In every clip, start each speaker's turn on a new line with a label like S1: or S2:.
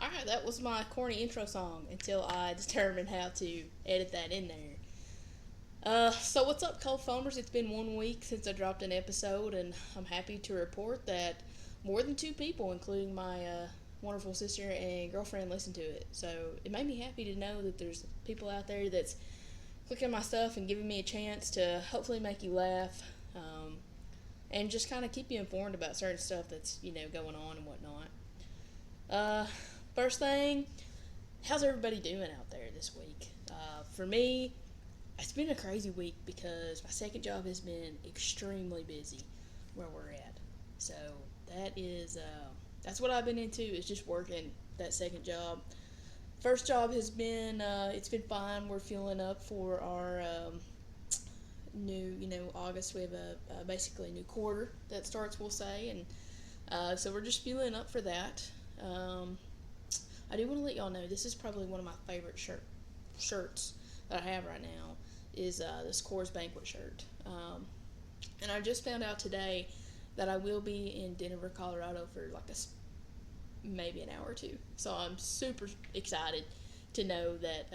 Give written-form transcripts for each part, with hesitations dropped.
S1: Alright, that was my corny intro song until I determined how to edit that in there. So what's up, cold foamers? It's been 1 week since I dropped an episode, and I'm happy to report that more than two people, including my wonderful sister and girlfriend, listened to it. So it made me happy to know that there's people out there that's clicking my stuff and giving me a chance to hopefully make you laugh, and just kind of keep you informed about certain stuff that's going on and whatnot. Uh, First thing, how's everybody doing out there this week? For me, it's been a crazy week because my second job has been extremely busy where we're at. So that's what I've been into, is just working that second job. First job has been it's been fine. We're fueling up for our new, August. We have a basically a new quarter that starts, we'll say, and so we're just fueling up for that. I do want to let y'all know this is probably one of my favorite shirts that I have right now is this Coors Banquet shirt. And I just found out today that I will be in Denver, Colorado for like maybe an hour or two. So I'm super excited to know that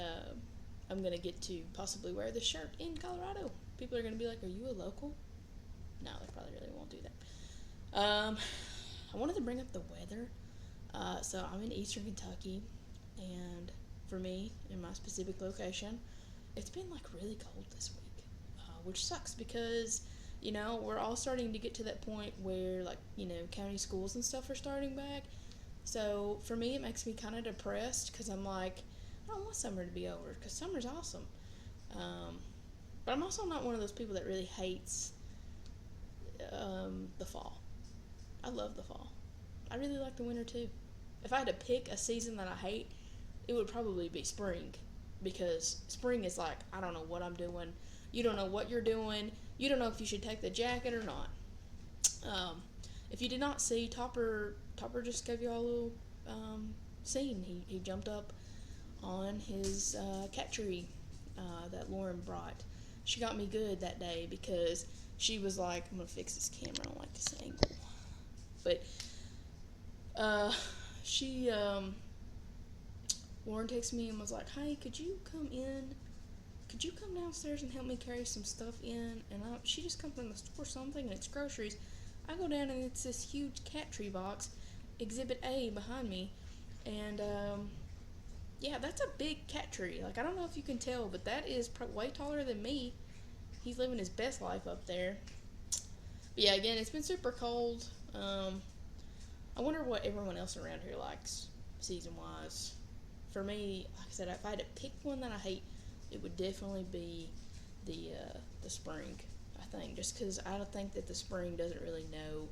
S1: I'm going to get to possibly wear this shirt in Colorado. People are going to be like, "Are you a local?" No, they probably really won't do that. I wanted to bring up the weather. So I'm in Eastern Kentucky, and for me, in my specific location, it's been like really cold this week, which sucks because we're all starting to get to that point where county schools and stuff are starting back. So for me, it makes me kind of depressed because I'm like, I don't want summer to be over because summer's awesome. But I'm also not one of those people that really hates the fall. I love the fall. I really like the winter too. If I had to pick a season that I hate, it would probably be spring. Because spring is like, I don't know what I'm doing. You don't know what you're doing. You don't know if you should take the jacket or not. If you did not see, Topper just gave you all a little scene. He jumped up on his cat tree that Lauren brought. She got me good that day because she was like, I'm going to fix this camera. I don't like this angle. But she Lauren texted me and was like, "Hey, could you come in? Could you come downstairs and help me carry some stuff in?" And she just come from the store, something, and it's groceries. I go down and it's this huge cat tree box, Exhibit A behind me, and yeah, that's a big cat tree. Like, I don't know if you can tell, but that is way taller than me. He's living his best life up there. But yeah, again, it's been super cold. I wonder what everyone else around here likes season-wise. For me, like I said, if I had to pick one that I hate, it would definitely be the spring, I think. Just because I don't think that the spring doesn't really know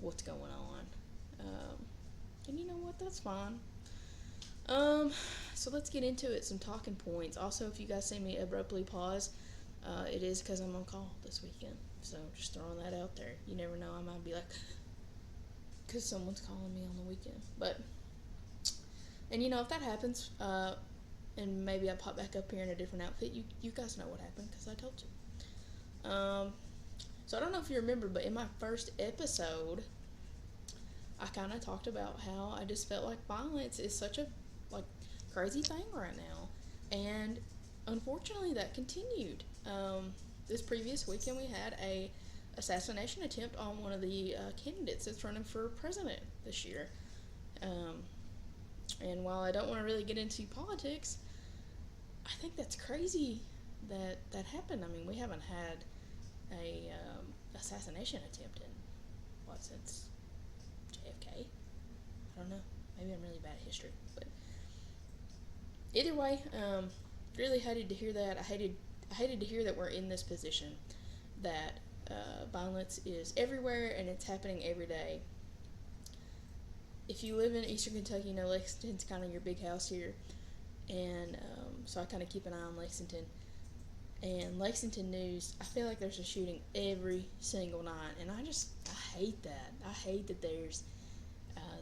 S1: what's going on. And you know what? That's fine. So let's get into it. Some talking points. Also, if you guys see me abruptly pause, it is because I'm on call this weekend. So just throwing that out there. You never know. I might be like, because someone's calling me on the weekend. And if that happens, and maybe I pop back up here in a different outfit, you guys know what happened because I told you. So I don't know if you remember, but in my first episode, I kind of talked about how I just felt like violence is such a crazy thing right now, and unfortunately that continued. This previous weekend we had a assassination attempt on one of the candidates that's running for president this year. And while I don't want to really get into politics, I think that's crazy that happened. I mean, we haven't had a assassination attempt in since JFK. I don't know. Maybe I'm really bad at history, but either way, really hated to hear that. I hated to hear that we're in this position, that violence is everywhere and it's happening every day. If you live in Eastern Kentucky, Lexington's kind of your big house here, and so I kind of keep an eye on Lexington. And Lexington news, I feel like there's a shooting every single night, and I hate that. I hate that there's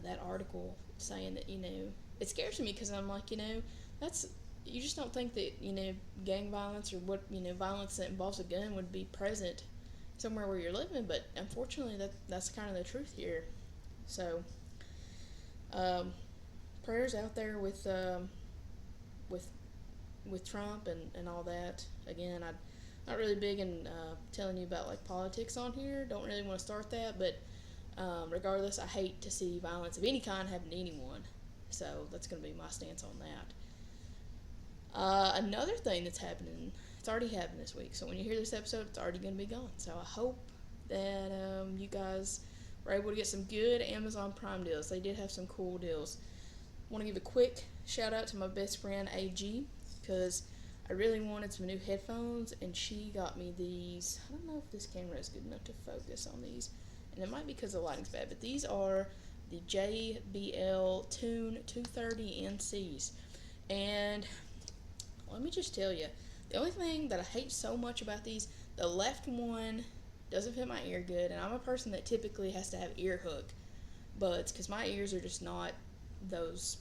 S1: that article saying that, it scares me because I'm like, that's, you just don't think that, gang violence or violence that involves a gun would be present somewhere where you're living, but unfortunately that's kind of the truth here. So prayers out there with with Trump and all that. Again, I'm not really big in telling you about like politics on here. Don't really want to start that, but regardless, I hate to see violence of any kind happen to anyone. So that's going to be my stance on that. Another thing that's happening, it's already happened this week. So when you hear this episode, it's already going to be gone. So I hope that you guys were able to get some good Amazon Prime deals. They did have some cool deals. I want to give a quick shout out to my best friend AG because I really wanted some new headphones and she got me these. I don't know if this camera is good enough to focus on these, and it might be because the lighting's bad, but these are the JBL Tune 230 NCs. And let me just tell you, the only thing that I hate so much about these, the left one doesn't fit my ear good, and I'm a person that typically has to have ear hook buds because my ears are just not those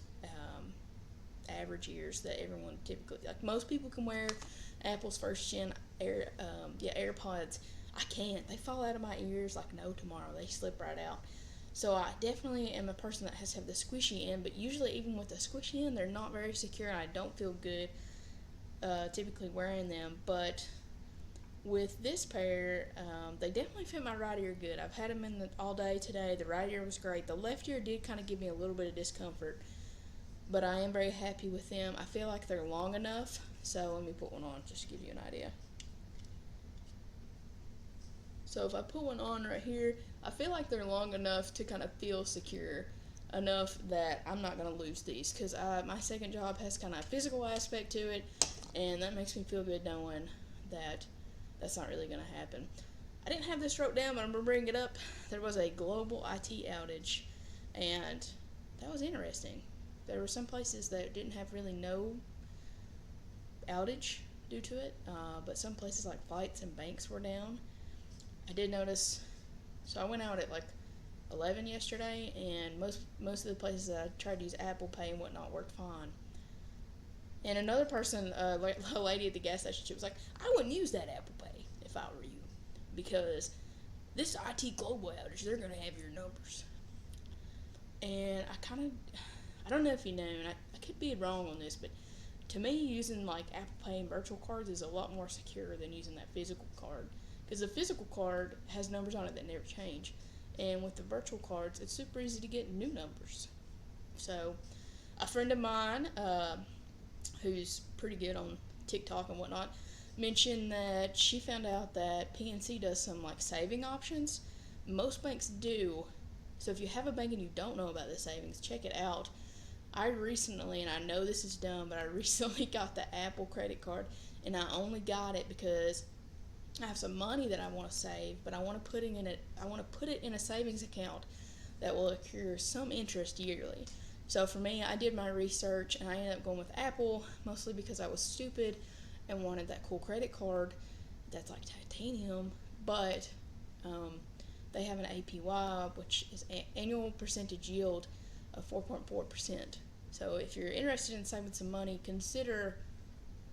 S1: average ears that everyone typically, like most people can wear Apple's first gen AirPods. I can't. They fall out of my ears like no tomorrow. They slip right out. So I definitely am a person that has to have the squishy end, but usually even with the squishy end, they're not very secure and I don't feel good typically wearing them. But with this pair, they definitely fit my right ear good. I've had them in all day today. The right ear was great. The left ear did kind of give me a little bit of discomfort, but I am very happy with them. I feel like they're long enough. So let me put one on just to give you an idea. So if I put one on right here, I feel like they're long enough to kind of feel secure enough that I'm not going to lose these because my second job has kind of a physical aspect to it, and that makes me feel good knowing that that's not really going to happen. I didn't have this wrote down, but I'm going to bring it up. There was a global IT outage, and that was interesting. There were some places that didn't have really no outage due to it, but some places like flights and banks were down. I did notice, so I went out at like 11 yesterday, and most of the places that I tried to use Apple Pay and whatnot worked fine. And another person, a lady at the gas station, she was like, I wouldn't use that Apple Pay if I were you, because this IT global outage, they're going to have your numbers. And I don't know if you know, and I could be wrong on this, but to me, using like Apple Pay and virtual cards is a lot more secure than using that physical card. Because the physical card has numbers on it that never change. And with the virtual cards, it's super easy to get new numbers. So, a friend of mine, who's pretty good on TikTok and whatnot, mentioned that she found out that PNC does some like saving options. Most banks do. So if you have a bank and you don't know about the savings, check it out. I recently, and I know this is dumb, but I recently got the Apple credit card, and I only got it because I have some money that I want to save, but I want to put it in a savings account that will accrue some interest yearly. So for me, I did my research and I ended up going with Apple, mostly because I was stupid and wanted that cool credit card that's like titanium, but they have an APY, which is annual percentage yield of 4.4%. So if you're interested in saving some money, consider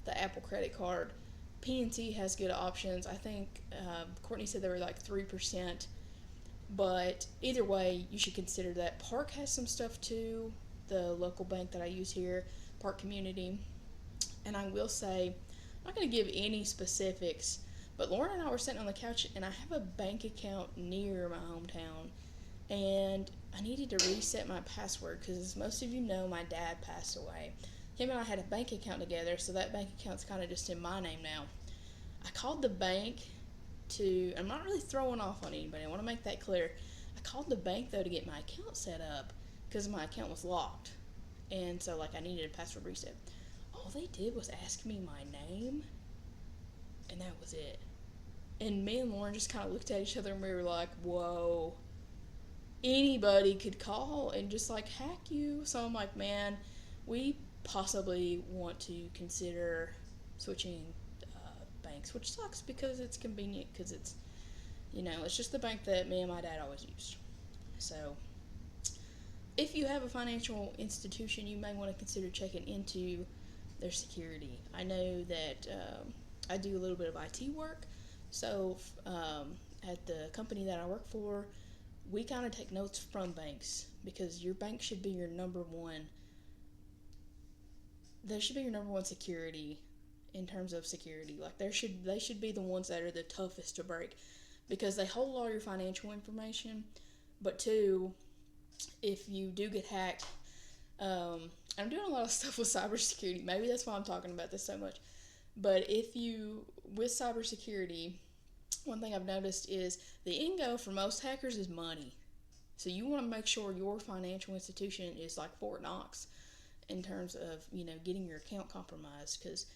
S1: the Apple credit card. PNC has good options. I think Courtney said they were like 3%, but either way, you should consider that. Park has some stuff too, the local bank that I use here, Park Community. And I will say, I'm not going to give any specifics, but Lauren and I were sitting on the couch, and I have a bank account near my hometown, and I needed to reset my password because, as most of you know, my dad passed away. Him and I had a bank account together, so that bank account's kind of just in my name now. I called the bank I'm not really throwing off on anybody, I want to make that clear. I called the bank, though, to get my account set up because my account was locked, and so, like, I needed a password reset. All they did was ask me my name, and that was it. And me and Lauren just kind of looked at each other, and we were like, whoa. Anybody could call and just, like, hack you. So I'm like, man, we possibly want to consider switching banks, which sucks because it's convenient, because it's, it's just the bank that me and my dad always used. So if you have a financial institution, you may want to consider checking into their security. I know that I do a little bit of IT work, so at the company that I work for, we kind of take notes from banks because your bank should be your number one They should be your number one security in terms of security. Like they should be the ones that are the toughest to break because they hold all your financial information. But two, if you do get hacked, I'm doing a lot of stuff with cybersecurity. Maybe that's why I'm talking about this so much. But if you, with cybersecurity, one thing I've noticed is the end goal for most hackers is money. So you want to make sure your financial institution is like Fort Knox in terms of, getting your account compromised. Because,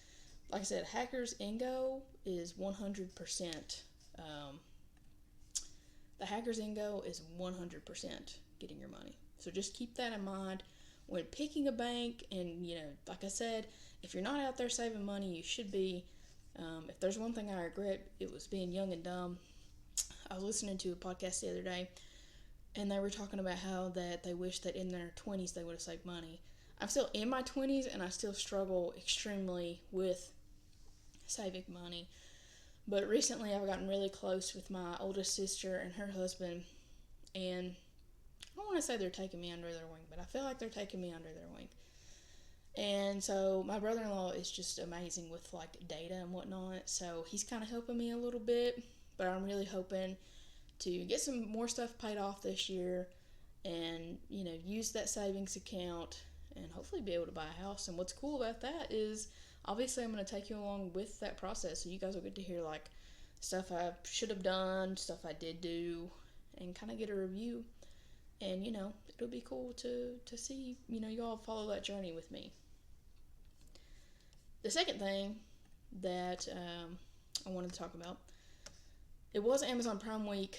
S1: like I said, hackers' end goal is 100%. The hacker's end goal is 100% getting your money. So just keep that in mind when picking a bank. And, like I said, if you're not out there saving money, you should be. If there's one thing I regret, it was being young and dumb. I was listening to a podcast the other day, and they were talking about how that they wish that in their 20s they would have saved money. I'm still in my 20s, and I still struggle extremely with saving money. But recently I've gotten really close with my oldest sister and her husband, and I don't want to say they're taking me under their wing, but I feel like they're taking me under their wing. And so my brother-in-law is just amazing with like data and whatnot, so he's kind of helping me a little bit, but I'm really hoping to get some more stuff paid off this year and, use that savings account and hopefully be able to buy a house. And what's cool about that is obviously I'm going to take you along with that process, so you guys will get to hear like stuff I should have done, stuff I did do, and kind of get a review. And it'll be cool to see you all follow that journey with me. The second thing that I wanted to talk about, it was Amazon Prime Week.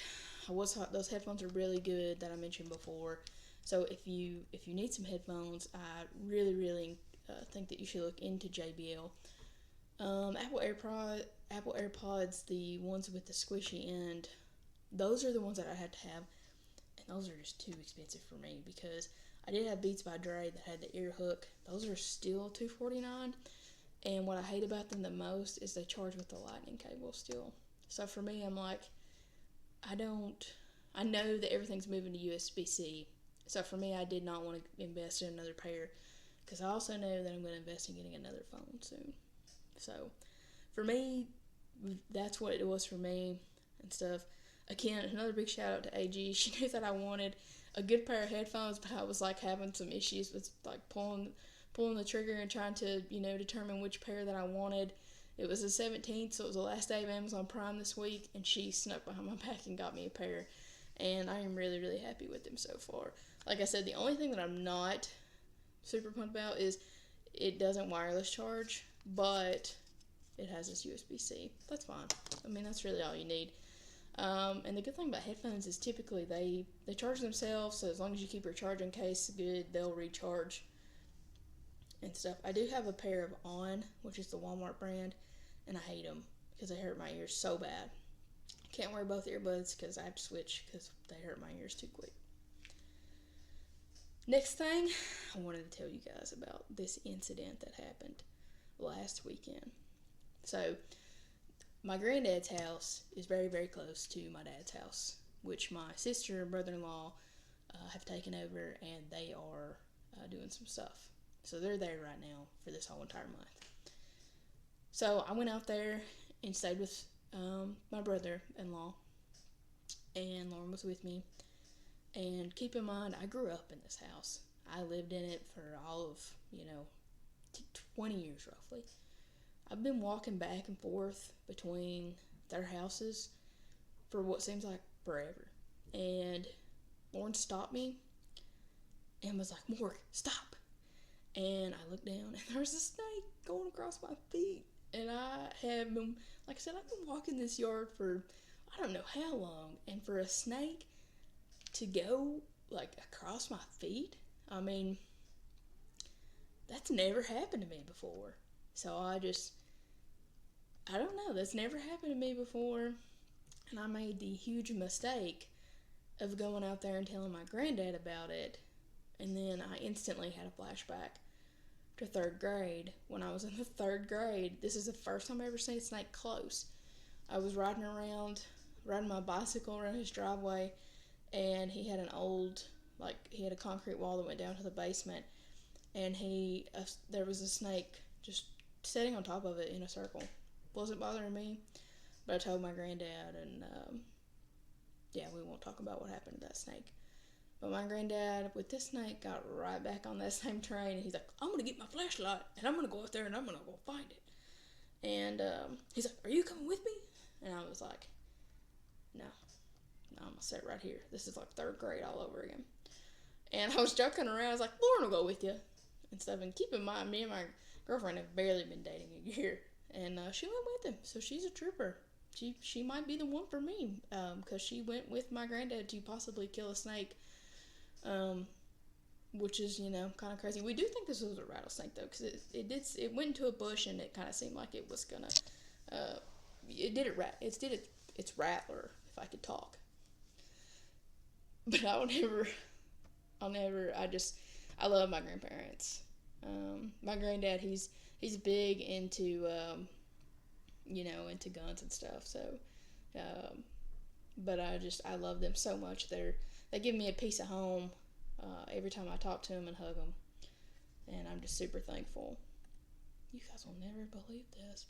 S1: Those headphones are really good that I mentioned before. So if you need some headphones, I really think that you should look into JBL. Apple AirPods, the ones with the squishy end, those are the ones that I had to have, and those are just too expensive for me because I did have Beats by Dre that had the ear hook. Those are still $249, and what I hate about them the most is they charge with the lightning cable still. So for me, I'm like, I know that everything's moving to USB-C. So for me, I did not want to invest in another pair because I also know that I'm going to invest in getting another phone soon. So for me, that's what it was for me and stuff. Again, another big shout out to AG. She knew that I wanted a good pair of headphones, but I was like having some issues with like pulling the trigger and trying to, determine which pair that I wanted. It was the 17th, so it was the last day of Amazon Prime this week, and she snuck behind my back and got me a pair. And I am really happy with them so far. Like I said, the only thing that I'm not super pumped about is it doesn't wireless charge, but it has this USB-C. That's fine. I mean, that's really all you need. And the good thing about headphones is typically they charge themselves, so as long as you keep your charging case good, they'll recharge and stuff. I do have a pair of On, which is the Walmart brand, and I hate them because they hurt my ears so bad. I can't wear both earbuds because I have to switch because they hurt my ears too quick. Next thing, I wanted to tell you guys about this incident that happened last weekend. So, my granddad's house is very close to my dad's house, which my sister and brother-in-law have taken over, and they are doing some stuff. So they're there right now for this whole entire month. So I went out there and stayed with my brother-in-law, and Lauren was with me. And keep in mind, I grew up in this house. I lived in it for all of, 20 years roughly. I've been walking back and forth between their houses for what seems like forever. And Lauren stopped me and was like, "Morg, stop." And I looked down and there was a snake going across my feet. And I have been, like I said, I've been walking this yard for I don't know how long. And for a snake to go like across my feet, I mean, that's never happened to me before. So I don't know, that's never happened to me before. And I made the huge mistake of going out there and telling my granddad about it. And then I instantly had a flashback to third grade. When I was in the third grade, this is the first time I ever seen a snake close. I was riding my bicycle around his driveway, and he had he had a concrete wall that went down to the basement. and there was a snake just sitting on top of it in a circle. Wasn't bothering me, but I told my granddad, and yeah, we won't talk about what happened to that snake. But my granddad, with this snake, got right back on that same train, and he's like, I'm gonna get my flashlight, and I'm gonna go out there, and I'm gonna go find it. And he's like, are you coming with me? And I was like, no, I'm gonna sit right here. This is like third grade all over again. And I was joking around. I was like, Lauren will go with you and stuff. And keep in mind, me and my girlfriend have barely been dating a year, and she went with him. So she's a trooper. She might be the one for me, because she went with my granddad to possibly kill a snake, which is kind of crazy. We do think this was a rattlesnake though, because it went into a bush and it kind of seemed like it was gonna its rattler, if I could talk. But I love my grandparents. My granddad, he's big into into guns and stuff. So, but I love them so much. They give me a piece of home every time I talk to them and hug them, and I'm just super thankful. You guys will never believe this,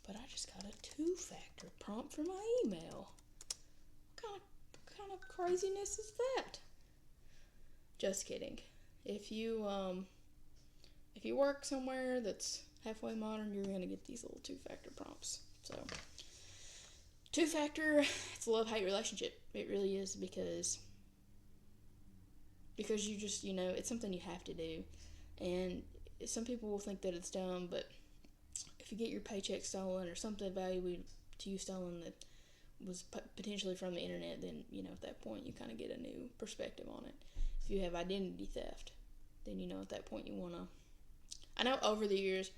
S1: but I just got a 2-factor prompt for my email. What kind of craziness is that? Just kidding. If you work somewhere that's halfway modern, you're gonna get these little 2-factor prompts. So 2-factor, it's a love-hate relationship. It really is, because you just it's something you have to do, and some people will think that it's dumb, but if you get your paycheck stolen or something valuable to you stolen that was potentially from the internet, then at that point you kind of get a new perspective on it. If you have identity theft, then at that point you want to. I know over the years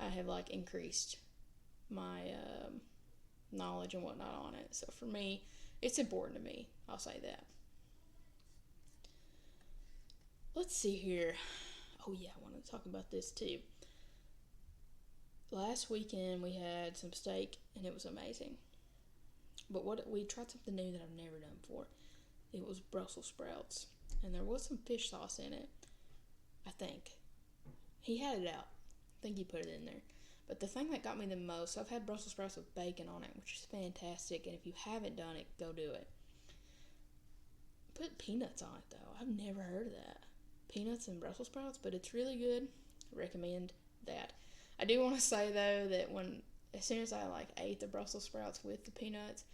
S1: I have increased my knowledge and whatnot on it. So for me, it's important to me. I'll say that. Let's see here. Oh yeah, I want to talk about this too. Last weekend we had some steak and it was amazing. But we tried something new that I've never done before. It was Brussels sprouts, and there was some fish sauce in it. I think he had it out. I think he put it in there. But the thing that got me the most, so I've had Brussels sprouts with bacon on it, which is fantastic. And if you haven't done it, go do it. Put peanuts on it though. I've never heard of that. Peanuts and Brussels sprouts, but it's really good. Recommend that. I do want to say though that as soon as I ate the Brussels sprouts with the peanuts,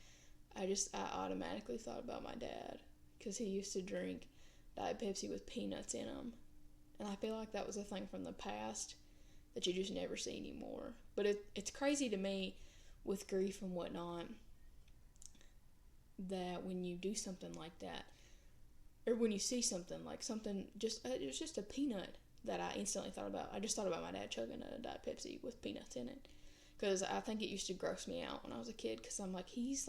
S1: I automatically thought about my dad, because he used to drink Diet Pepsi with peanuts in them, and I feel like that was a thing from the past that you just never see anymore. But it's crazy to me with grief and whatnot that when you do something like that, or when you see something like something it was just a peanut that I instantly thought about. I just thought about my dad chugging a Diet Pepsi with peanuts in it, because I think it used to gross me out when I was a kid, because I'm like, he's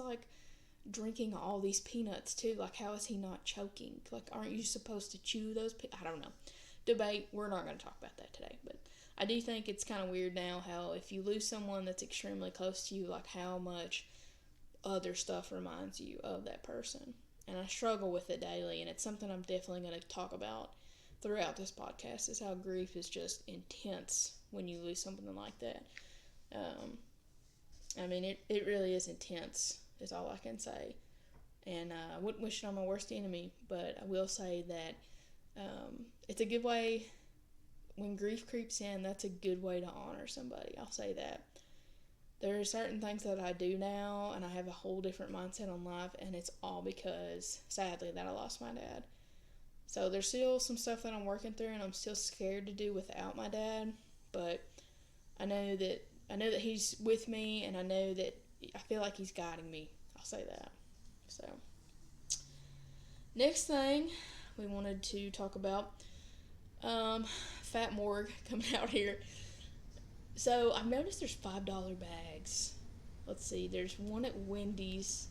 S1: drinking all these peanuts too. How is he not choking? Aren't you supposed to chew those? I don't know. Debate. We're not going to talk about that today, but I do think it's kind of weird now how if you lose someone that's extremely close to you, how much other stuff reminds you of that person. And I struggle with it daily, and it's something I'm definitely going to talk about throughout this podcast, is how grief is just intense when you lose something like that. It really is intense, is all I can say. And I wouldn't wish it on my worst enemy, but I will say that it's a good way, when grief creeps in, that's a good way to honor somebody. I'll say that. There are certain things that I do now, and I have a whole different mindset on life, and it's all because, sadly, that I lost my dad. So there's still some stuff that I'm working through, and I'm still scared to do without my dad, but I know that he's with me, and I feel like he's guiding me. I'll say that. So, next thing we wanted to talk about, Fat Morgue coming out here. So I've noticed there's $5 bags. Let's see, there's one at Wendy's.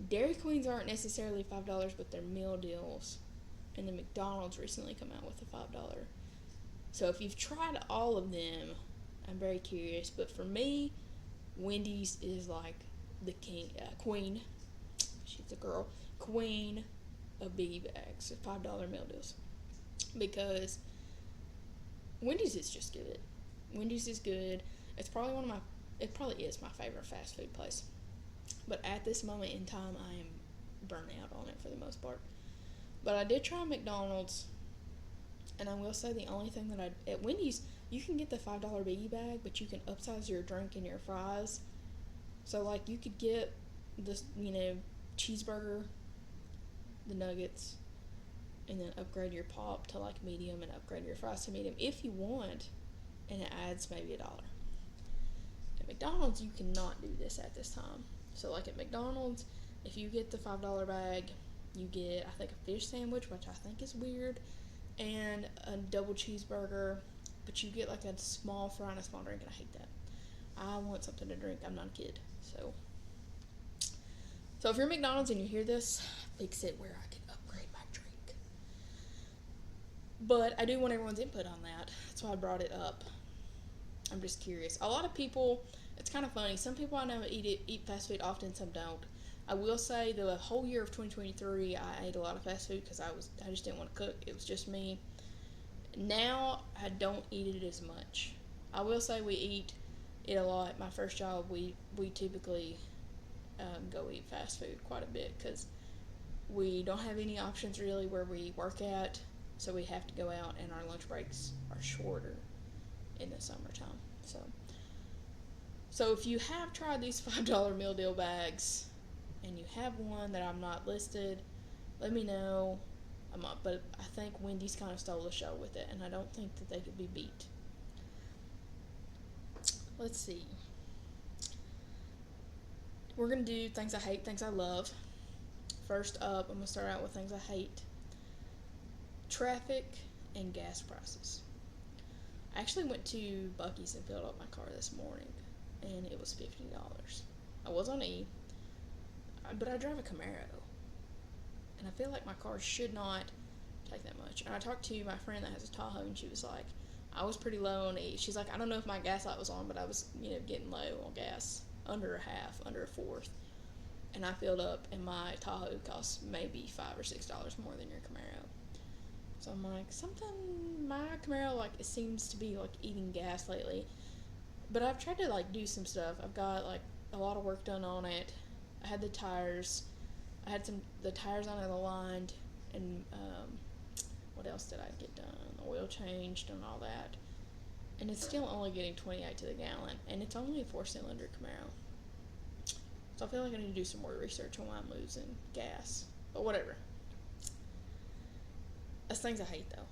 S1: Dairy Queens aren't necessarily $5, but they're meal deals. And then McDonald's recently come out with a $5. So if you've tried all of them, I'm very curious. But for me, Wendy's is the queen. She's a girl. Queen of biggie bags, $5 meal deals. Because Wendy's is just good. Wendy's is good. It's probably it probably is my favorite fast food place. But at this moment in time, I am burnt out on it for the most part. But I did try McDonald's, and I will say the only thing that at Wendy's, you can get the $5 biggie bag, but you can upsize your drink and your fries. So like you could get this, cheeseburger, the nuggets, and then upgrade your pop to like medium and upgrade your fries to medium if you want, and it adds maybe $1. At McDonald's, you cannot do this at this time. So like at McDonald's, if you get the $5 bag, you get, I think, a fish sandwich, which I think is weird, and a double cheeseburger, but you get like a small fry and a small drink, and I hate that. I want something to drink. I'm not a kid. So if you're at McDonald's and you hear this, fix it where I can upgrade my drink. But I do want everyone's input on that. That's why I brought it up. I'm just curious. A lot of people, it's kind of funny. Some people I know eat fast food often, some don't. I will say the whole year of 2023, I ate a lot of fast food because I just didn't want to cook. It was just me. Now I don't eat it as much. I will say we eat it a lot. My first job, we typically go eat fast food quite a bit because we don't have any options really where we work at, so we have to go out, and our lunch breaks are shorter in the summertime. So if you have tried these $5 meal deal bags and you have one that I'm not listed, let me know. But I think Wendy's kind of stole the show with it, and I don't think that they could be beat. Let's see. We're going to do things I hate, things I love. First up, I'm going to start out with things I hate. Traffic and gas prices. I actually went to Buc-ee's and filled up my car this morning, and it was $50. I was on E, but I drive a Camaro, and I feel like my car should not take that much. And I talked to my friend that has a Tahoe, and she was like, I was pretty low on E. She's like, I don't know if my gas light was on, but I was, getting low on gas. Under a half, under a fourth, and I filled up, and my Tahoe costs maybe $5 or $6 more than your Camaro. So I'm like, my Camaro, like, it seems to be like eating gas lately. But I've tried to like do some stuff. I've got like a lot of work done on it. I had the tires. I had the tires on it aligned, and what else did I get done? Oil changed and all that. And it's still only getting 28 to the gallon, and it's only a 4-cylinder Camaro. So I feel like I need to do some more research on why I'm losing gas. But whatever. That's things I hate, though,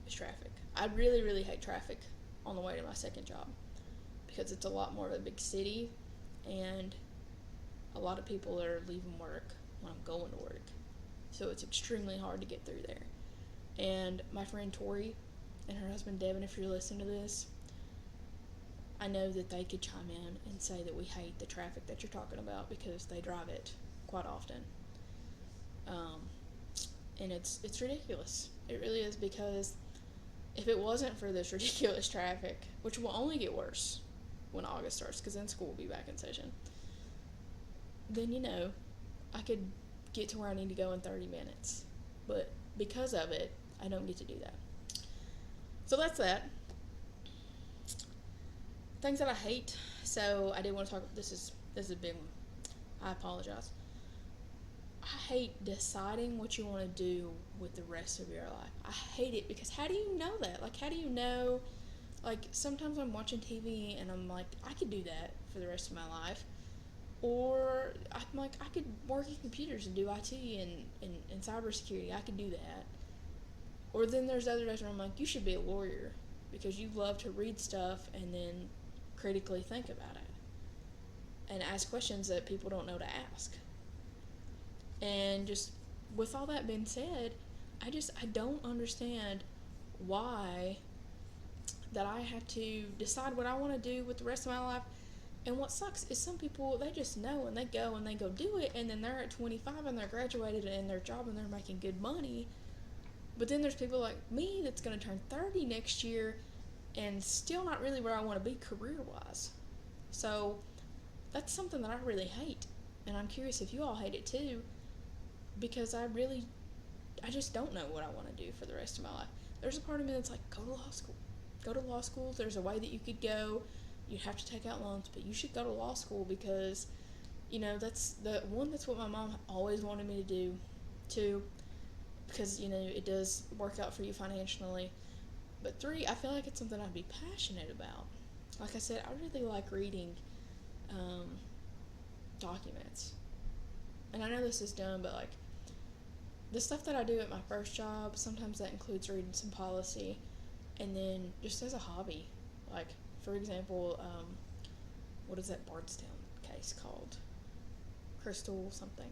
S1: is traffic. I really, really hate traffic on the way to my second job because it's a lot more of a big city, and a lot of people are leaving work when I'm going to work. So it's extremely hard to get through there. And my friend Tori and her husband Devin, if you're listening to this, I know that they could chime in and say that we hate the traffic that you're talking about because they drive it quite often. And it's ridiculous. It really is, because if it wasn't for this ridiculous traffic, which will only get worse when August starts, because then school will be back in session, then, I could get to where I need to go in 30 minutes. But because of it, I don't get to do that. So that's that. Things that I hate. So I did want to talk. This is a big one. I apologize. I hate deciding what you want to do with the rest of your life. I hate it because how do you know that? Like, how do you know? Like, sometimes I'm watching TV and I'm like, I could do that for the rest of my life. Or I'm like, I could work in computers and do IT and cybersecurity. I could do that. Or then there's other days where I'm like, you should be a lawyer because you love to read stuff and then critically think about it and ask questions that people don't know to ask. And just with all that being said, I don't understand why that I have to decide what I want to do with the rest of my life. And what sucks is some people, they just know and they go do it, and then they're at 25 and they're graduated in their job and they're making good money. But then there's people like me that's going to turn 30 next year and still not really where I want to be career-wise. So that's something that I really hate. And I'm curious if you all hate it too, because I just don't know what I want to do for the rest of my life. There's a part of me that's like, go to law school. go to law school. There's a way that you could go. You have to take out loans, but you should go to law school because, that's that's what my mom always wanted me to do, too, because, it does work out for you financially. But 3, I feel like it's something I'd be passionate about. Like I said, I really like reading documents. And I know this is dumb, but, like, the stuff that I do at my first job, sometimes that includes reading some policy, and then just as a hobby. Like, for example, what is that Bardstown case called? Crystal something.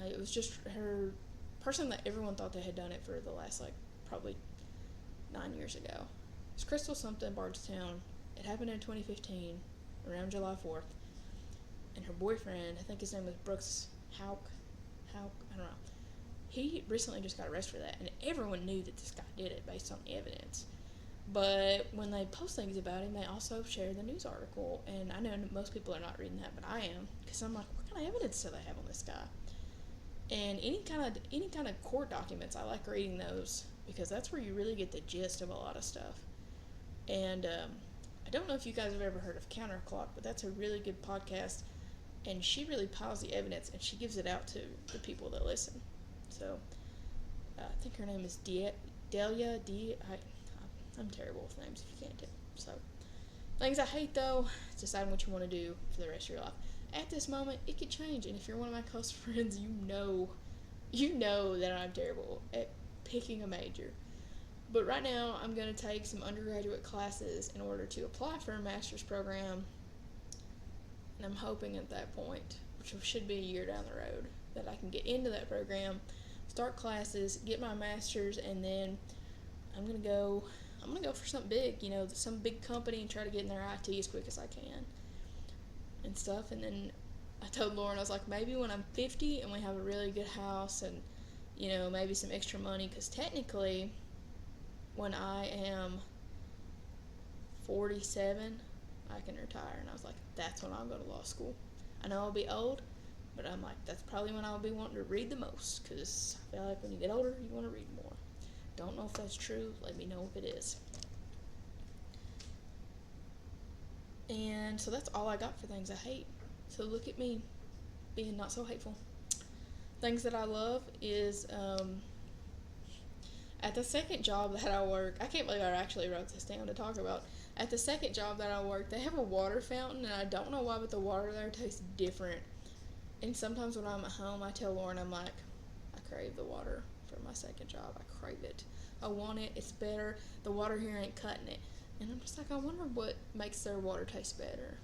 S1: It was just her person that everyone thought they had done it for the last, like, probably 9 years ago. It's Crystal something, Bardstown. It happened in 2015, around July 4th. And her boyfriend, I think his name was Brooks Hauk, I don't know. He recently just got arrested for that, and everyone knew that this guy did it based on the evidence. But when they post things about him, they also share the news article, and I know most people are not reading that, but I am, because I'm like, what kind of evidence do they have on this guy? And any kind of court documents, I like reading those, because that's where you really get the gist of a lot of stuff. And I don't know if you guys have ever heard of Counterclock, but that's a really good podcast, and she really piles the evidence, and she gives it out to the people that listen. So, I think her name is Delia. I'm terrible with names if you can't tell. So, things I hate though, deciding what you want to do for the rest of your life. At this moment, it could change, and if you're one of my close friends, you know that I'm terrible at picking a major. But right now, I'm going to take some undergraduate classes in order to apply for a master's program, and I'm hoping at that point, which should be a year down the road, that I can get into that program, start classes, get my master's, and then I'm gonna go for something big, some big company, and try to get in their IT as quick as I can and stuff. And then I told Lauren, I was like, maybe when I'm 50 and we have a really good house and maybe some extra money, because technically when I am 47 I can retire. And I was like, that's when I'll go to law school. I know I'll be old, but I'm like, that's probably when I'll be wanting to read the most, because I feel like when you get older, you want to read more. Don't know if that's true. Let me know if it is. And so that's all I got for things I hate. So look at me being not so hateful. Things that I love is at the second job that I work, I can't believe I actually wrote this down to talk about. At the second job that I work, they have a water fountain, and I don't know why, but the water there tastes different. And sometimes when I'm at home, I tell Lauren, I'm like, I crave the water for my second job. I crave it. I want it. It's better. The water here ain't cutting it. And I'm just like, I wonder what makes their water taste better.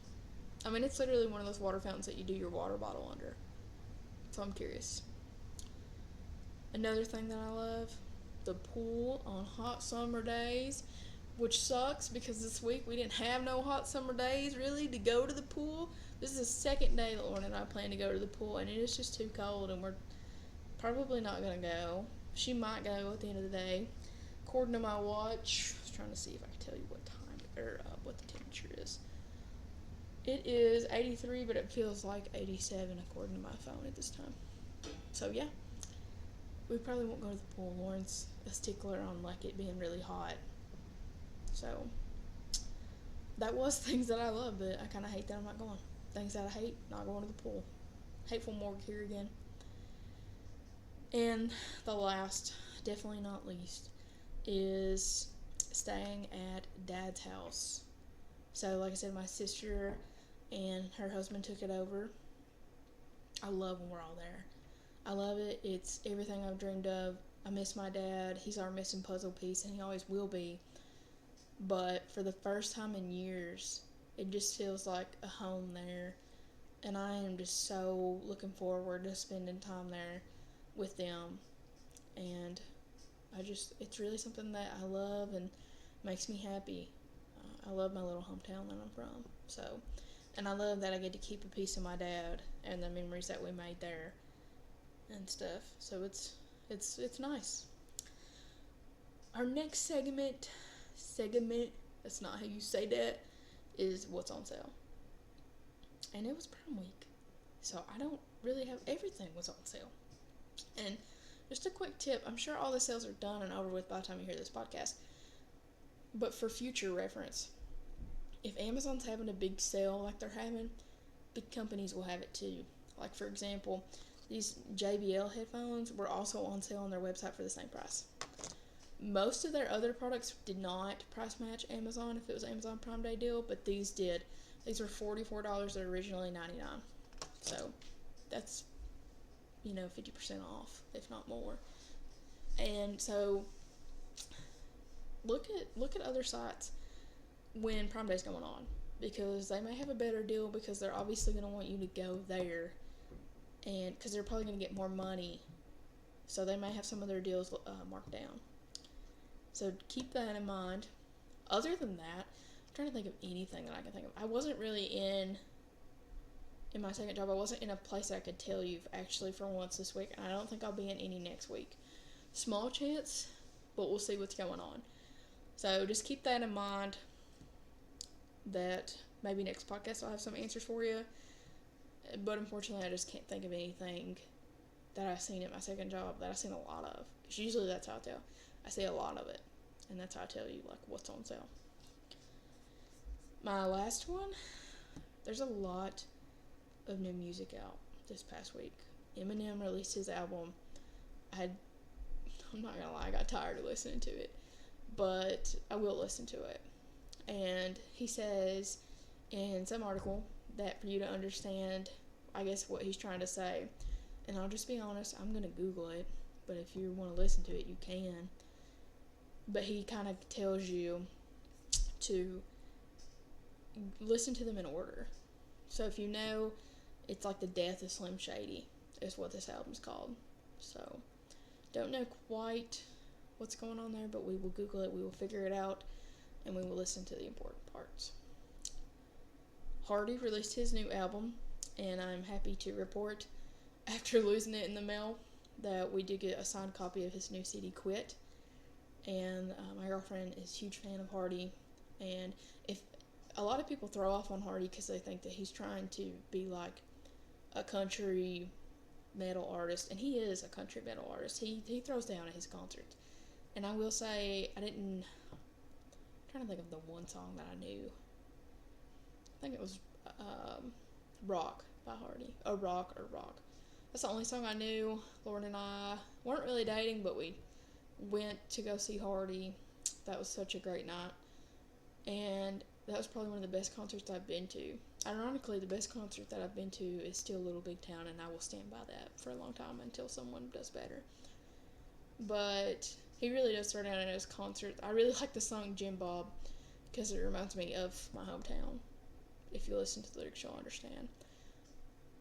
S1: I mean, it's literally one of those water fountains that you do your water bottle under. So I'm curious. Another thing that I love, the pool on hot summer days, which sucks because this week we didn't have no hot summer days really to go to the pool. This is the second day that Lauren and I plan to go to the pool, and it is just too cold, and we're probably not going to go. She might go at the end of the day. According to my watch, I was trying to see if I can tell you what time, or what the temperature is. It is 83, but it feels like 87 according to my phone at this time. So yeah, we probably won't go to the pool. Lauren's a stickler on like it being really hot. So that was things that I love, but I kind of hate that I'm not going. Things that I hate, not going to the pool. Hateful morgue here again. And the last, definitely not least, is staying at Dad's house. So like I said, my sister and her husband took it over. I love when we're all there. I love it. It's everything I've dreamed of. I miss my dad. He's our missing puzzle piece, and he always will be. But for the first time in years, it just feels like a home there. And I am just so looking forward to spending time there with them. And it's really something that I love and makes me happy. I love my little hometown that I'm from. So, and I love that I get to keep a piece of my dad and the memories that we made there and stuff. So it's nice. Our next segment, that's not how you say that, is what's on sale. And it was prom week, so I don't really have everything was on sale. And just a quick tip, I'm sure all the sales are done and over with by the time you hear this podcast. But for future reference, if Amazon's having a big sale like they're having, big companies will have it too. Like, for example, these JBL headphones were also on sale on their website for the same price. Most of their other products did not price match Amazon if it was Amazon Prime Day deal, but these did. These were $44. They're originally $99. So that's 50% off, if not more. And so look at other sites when Prime Day's going on, because they may have a better deal, because they're obviously going to want you to go there, and because they're probably going to get more money, so they may have some of their deals marked down. So keep that in mind. Other than that, I'm trying to think of anything that I can think of. I wasn't really in my second job. I wasn't in a place that I could tell you actually for once this week, and I don't think I'll be in any next week. Small chance, but we'll see what's going on. So just keep that in mind, that maybe next podcast I'll have some answers for you. But unfortunately, I just can't think of anything that I've seen at my second job that I've seen a lot of. Because usually that's how I tell. I see a lot of it, and that's how I tell you like what's on sale. My last one, there's a lot of new music out this past week. Eminem released his album. I'm not gonna lie, I got tired of listening to it, but I will listen to it. And he says in some article that for you to understand, I guess, what he's trying to say, and I'll just be honest, I'm gonna Google it, but if you want to listen to it, you can. But he kind of tells you to listen to them in order. So if you know, it's like The Death of Slim Shady is what this album's called. So don't know quite what's going on there, but we will Google it, we will figure it out, and we will listen to the important parts. Hardy released his new album, and I'm happy to report, after losing it in the mail, that we did get a signed copy of his new CD, Quit. And my girlfriend is a huge fan of Hardy, and if a lot of people throw off on Hardy because they think that he's trying to be like a country metal artist, and he is a country metal artist. He throws down at his concerts. And I will say, I'm trying to think of the one song that I knew. I think it was Rock by Hardy. Oh, Rock. That's the only song I knew. Lauren and I weren't really dating, but we went to go see Hardy. That was such a great night. And that was probably one of the best concerts I've been to. Ironically, the best concert that I've been to is still Little Big Town, and I will stand by that for a long time until someone does better. But he really does throw down at his concerts. I really like the song Jim Bob because it reminds me of my hometown. If you listen to the lyrics, you'll understand.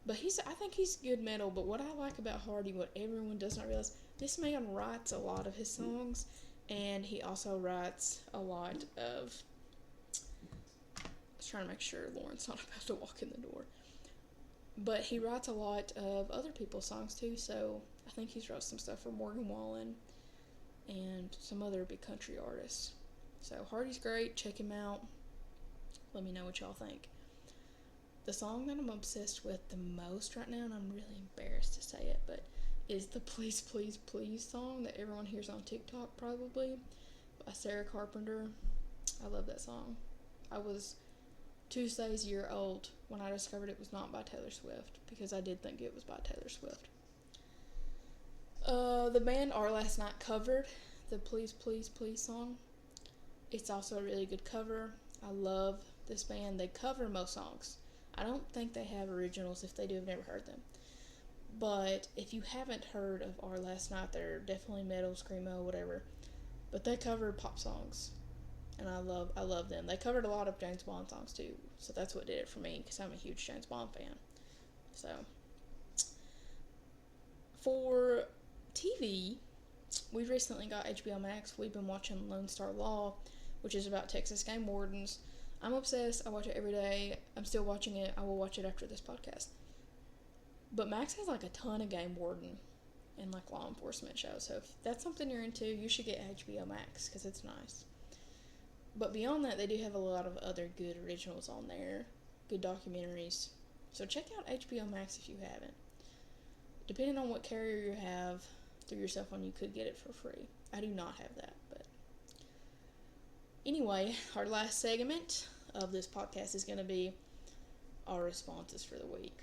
S1: But I think he's good metal. But what I like about Hardy, what everyone does not realize, this man writes a lot of his songs, and he also writes a lot of. I was trying to make sure Lauren's not about to walk in the door. But he writes a lot of other people's songs too, so I think he's wrote some stuff for Morgan Wallen and some other big country artists. So Hardy's great, check him out. Let me know what y'all think. The song that I'm obsessed with the most right now, and I'm really embarrassed to say it, but is the Please Please Please song that everyone hears on TikTok probably, by Sarah Carpenter. I love that song. I was Tuesday's year old when I discovered it was not by Taylor Swift, because I did think it was by Taylor Swift. The band Our Last Night covered the Please Please Please song. It's also a really good cover. I love this band. They cover most songs. I don't think they have originals. If they do, I've never heard them. But if you haven't heard of Our Last Night, they're definitely metal, screamo, whatever. But they cover pop songs, and I love them. They covered a lot of James Bond songs too, so that's what did it for me, because I'm a huge James Bond fan. So for TV, we recently got HBO Max. We've been watching Lone Star Law, which is about Texas game wardens. I'm obsessed. I watch it every day. I'm still watching it. I will watch it after this podcast. But Max has like a ton of game warden and like law enforcement shows. So if that's something you're into, you should get HBO Max because it's nice. But beyond that, they do have a lot of other good originals on there. Good documentaries. So check out HBO Max if you haven't. Depending on what carrier you have through your cell phone, you could get it for free. I do not have that, but Anyway, our last segment of this podcast is going to be our responses for the week.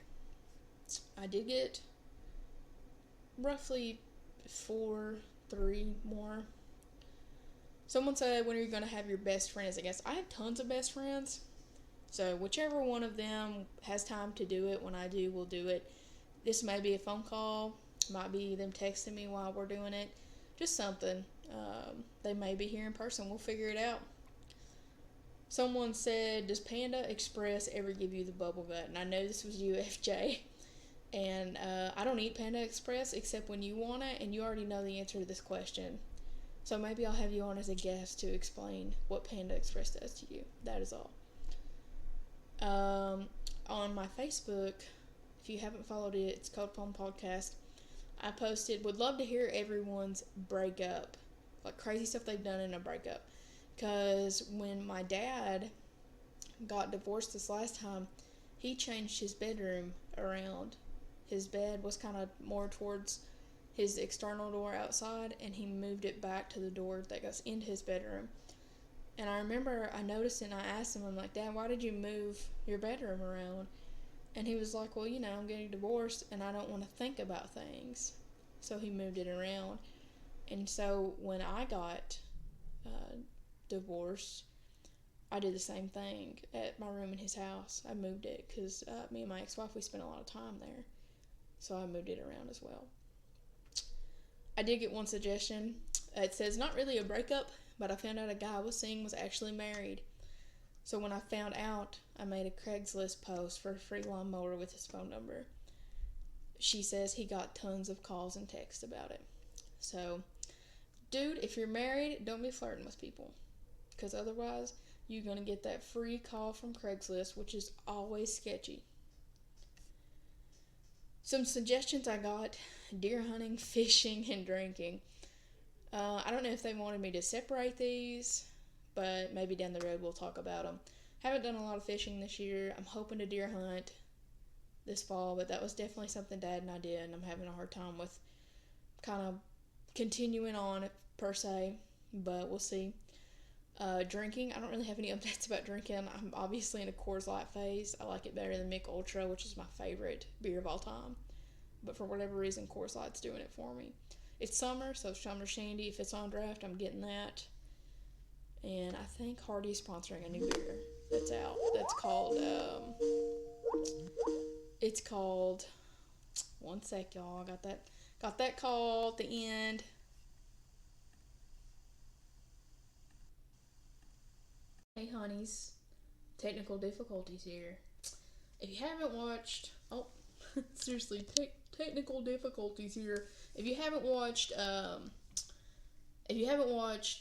S1: I did get roughly three more. Someone said, when are you going to have your best friends? I guess I have tons of best friends. So whichever one of them has time to do it, when I do, we'll do it. This may be a phone call, might be them texting me while we're doing it, just something. They may be here in person. We'll figure it out. Someone said, does Panda Express ever give you the bubble gut? And I know this was UFJ. And I don't eat Panda Express except when you want it, and you already know the answer to this question. So maybe I'll have you on as a guest to explain what Panda Express does to you. That is all. On my Facebook, if you haven't followed it, it's Cold Plum Podcast. I posted, would love to hear everyone's breakup, like crazy stuff they've done in a breakup. Because when my dad got divorced this last time, he changed his bedroom around. His bed was kind of more towards his external door outside, and he moved it back to the door that goes into his bedroom. And I remember I noticed it, and I asked him, I'm like, Dad, why did you move your bedroom around? And he was like, well, I'm getting divorced, and I don't want to think about things. So he moved it around. And so when I got divorced, I did the same thing at my room in his house. I moved it because me and my ex-wife, we spent a lot of time there. So I moved it around as well. I did get one suggestion. It says, not really a breakup, but I found out a guy I was seeing was actually married. So when I found out, I made a Craigslist post for a free lawnmower with his phone number. She says he got tons of calls and texts about it. So, dude, if you're married, don't be flirting with people. Because otherwise, you're going to get that free call from Craigslist, which is always sketchy. Some suggestions I got: deer hunting, fishing, and drinking. I don't know if they wanted me to separate these, but maybe down the road we'll talk about them. Haven't done a lot of fishing this year. I'm hoping to deer hunt this fall, but that was definitely something Dad and I did, and I'm having a hard time with kind of continuing on it per se, but we'll see. Drinking, I don't really have any updates about drinking. I'm obviously in a Coors Light phase. I like it better than Mick Ultra, which is my favorite beer of all time. But for whatever reason, Coors Light's doing it for me. It's summer, so Summer Shandy, if it's on draft, I'm getting that. And I think Hardy's sponsoring a new beer that's out. That's called, it's called, one sec, y'all. Got that call at the end. Hey, honeys. Technical difficulties here. If you haven't watched, seriously, technical difficulties here. If you haven't watched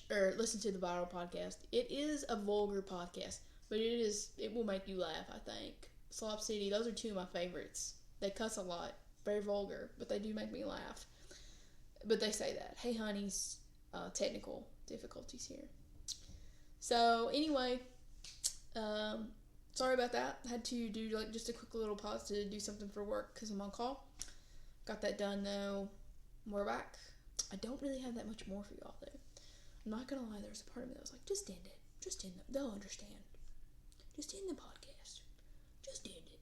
S1: or listened to the Viral podcast, it is a vulgar podcast, but it will make you laugh, I think. Slop City, those are two of my favorites. They cuss a lot, very vulgar, but they do make me laugh. But they say that. Hey, honeys, technical difficulties here. So anyway, sorry about that. I had to do just a quick little pause to do something for work because I'm on call. Got that done though. We're back. I don't really have that much more for y'all though. I'm not gonna lie, there's a part of me that was like, just end it. Just end it. They'll understand. Just end the podcast. Just end it.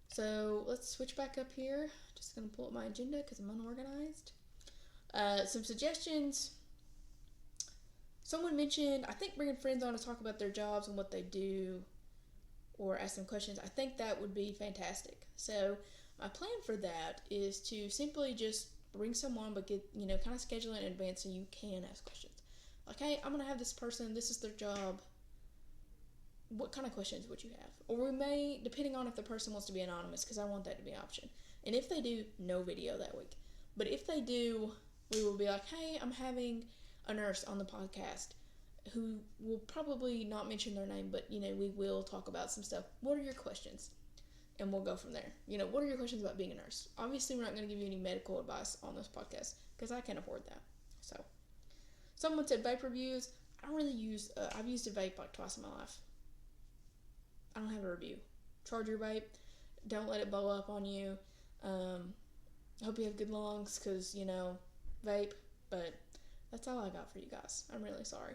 S1: So let's switch back up here. Just gonna pull up my agenda because I'm unorganized. Some suggestions. Someone mentioned, I think, bringing friends on to talk about their jobs and what they do, or ask them questions. I think that would be fantastic. So my plan for that is to simply just bring someone, but get, kind of schedule it in advance so you can ask questions. Like, hey, I'm going to have this person, this is their job. What kind of questions would you have? Or we may, depending on if the person wants to be anonymous, because I want that to be an option. And if they do, no video that week. But if they do, we will be like, hey, I'm having a nurse on the podcast who will probably not mention their name, but, we will talk about some stuff. What are your questions? And we'll go from there. What are your questions about being a nurse? Obviously, we're not going to give you any medical advice on this podcast because I can't afford that. So, someone said vape reviews. I don't really use, I've used a vape like twice in my life. I don't have a review. Charge your vape. Don't let it blow up on you. I hope you have good lungs because, vape. But that's all I got for you guys. I'm really sorry.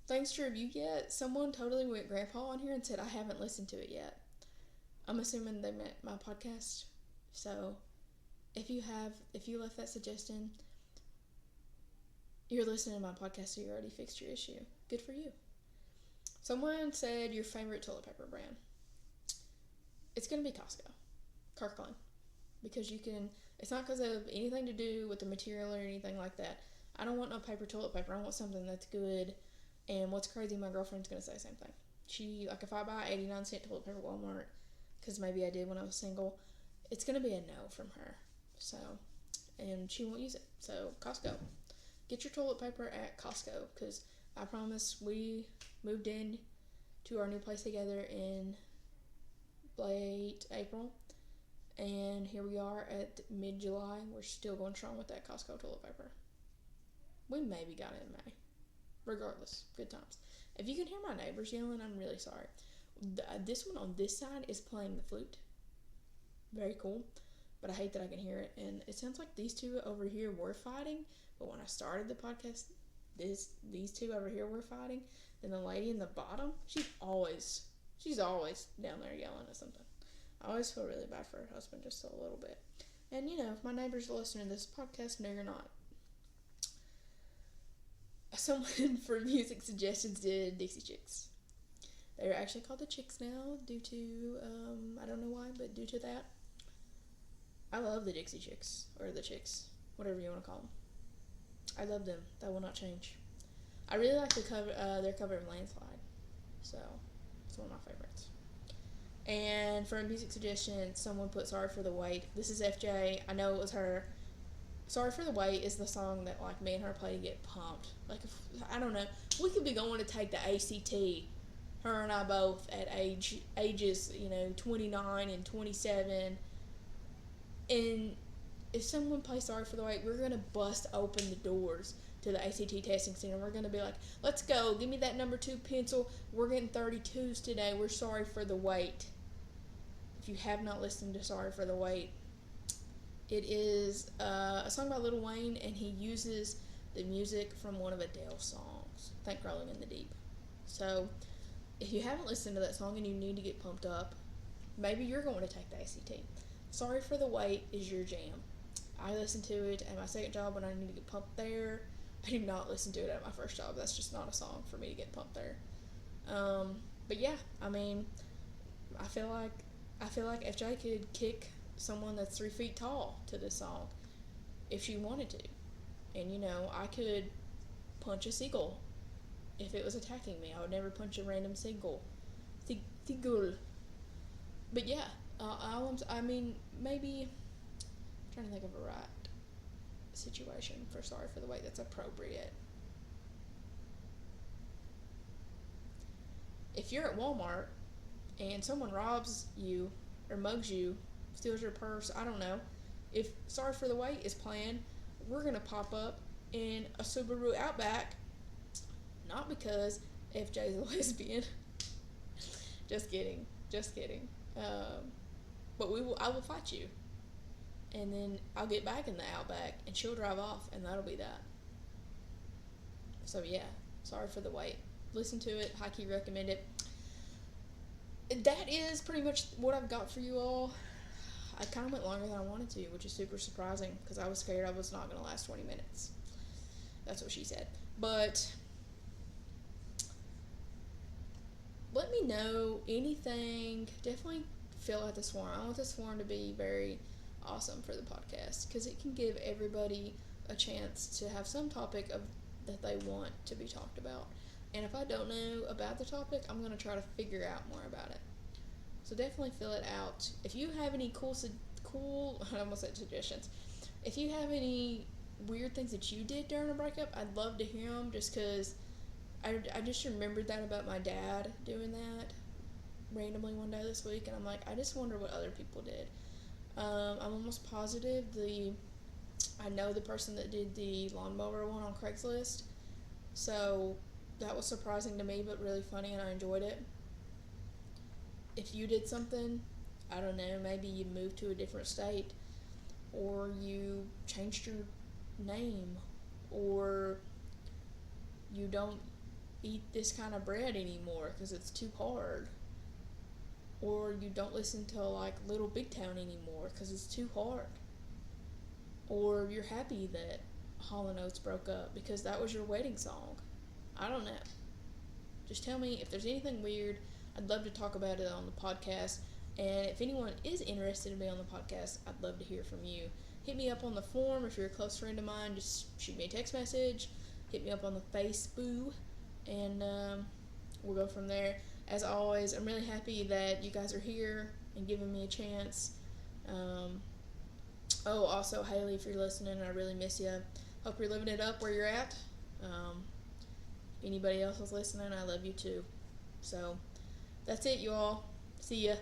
S1: thanks to review yet. Someone totally went grandpa on here and said I haven't listened to it yet. I'm assuming they meant my podcast. So if you left that suggestion, you're listening to my podcast, so you already fixed your issue. Good for you. Someone said your favorite toilet paper brand. It's gonna be Costco, Kirkland, because you can. It's not because of anything to do with the material or anything like that. I don't want no paper toilet paper. I want something that's good. And what's crazy, my girlfriend's gonna say the same thing. She like if I buy 89-cent toilet paper at Walmart, because maybe I did when I was single, it's gonna be a no from her. So, and she won't use it. So Costco, get your toilet paper at Costco, because I promise we moved in to our new place together in late April, and here we are at mid-July. We're still going strong with that Costco toilet paper. We maybe got it in May. Regardless, good times. If you can hear my neighbors yelling, I'm really sorry. This one on this side is playing the flute. Very cool. But I hate that I can hear it. And it sounds like these two over here were fighting. But when I started the podcast, these two over here were fighting. Then the lady in the bottom, she's always down there yelling at something. I always feel really bad for her husband just a little bit. And you know, if my neighbors are listening to this podcast, no, you're not. Someone for music suggestions did Dixie Chicks. They're actually called the Chicks now due to, I don't know why, but due to that. I love the Dixie Chicks, or the Chicks, whatever you want to call them. I love them. That will not change. I really like their cover of Landslide. So, it's one of my favorites. And for a music suggestion, someone put Sorry for the Wait. This is FJ. I know it was her. Sorry for the Wait is the song that like me and her play to get pumped. Like if, I don't know, we could be going to take the ACT, her and I both at ages 29 and 27, and if someone plays Sorry for the Wait, we're gonna bust open the doors to the ACT testing center. We're gonna be like, let's go, give me that number 2 pencil. We're getting 32s today. We're sorry for the wait. If you have not listened to Sorry for the Wait, it is a song by Lil Wayne, and he uses the music from one of Adele's songs, Think Rolling in the Deep. So, if you haven't listened to that song and you need to get pumped up, maybe you're going to take the ACT. Sorry for the Wait is your jam. I listen to it at my second job when I need to get pumped there. I do not listen to it at my first job. That's just not a song for me to get pumped there. But yeah, I mean, I feel like FJ could kick someone that's 3 feet tall to this song if she wanted to. And I could punch a seagull if it was attacking me. I would never punch a random seagull. Seagull. But yeah, maybe I'm trying to think of a right situation for Sorry for the Wait that's appropriate. If you're at Walmart and someone robs you or mugs you, steals your purse, I don't know. If Sorry for the Wait is playing, we're going to pop up in a Subaru Outback. Not because FJ's a lesbian. Just kidding. But I will fight you. And then I'll get back in the Outback and she'll drive off, and that'll be that. So yeah, Sorry for the Wait. Listen to it. High key recommend it. That is pretty much what I've got for you all. I kind of went longer than I wanted to, which is super surprising because I was scared I was not going to last 20 minutes. That's what she said. But let me know anything. Definitely fill out this form. I want this form to be very awesome for the podcast because it can give everybody a chance to have some topic that they want to be talked about. And if I don't know about the topic, I'm going to try to figure out more about it. So definitely fill it out. If you have any cool I almost said suggestions. If you have any weird things that you did during a breakup, I'd love to hear them just because I just remembered that about my dad doing that randomly one day this week, and I'm like, I just wonder what other people did. I'm almost positive I know the person that did the lawnmower one on Craigslist, so that was surprising to me, but really funny, and I enjoyed it. If you did something, I don't know, maybe you moved to a different state, or you changed your name, or you don't eat this kind of bread anymore because it's too hard. Or you don't listen to like Little Big Town anymore because it's too hard. Or you're happy that Hall and Oates broke up because that was your wedding song. I don't know. Just tell me if there's anything weird. I'd love to talk about it on the podcast. And if anyone is interested in being on the podcast, I'd love to hear from you. Hit me up on the forum if you're a close friend of mine. Just shoot me a text message. Hit me up on the Facebook, and we'll go from there. As always, I'm really happy that you guys are here and giving me a chance. Um, also, Haley, if you're listening, I really miss you. Hope you're living it up where you're at. Um, Anybody else is listening, I love you too. So, that's it, you all. See ya.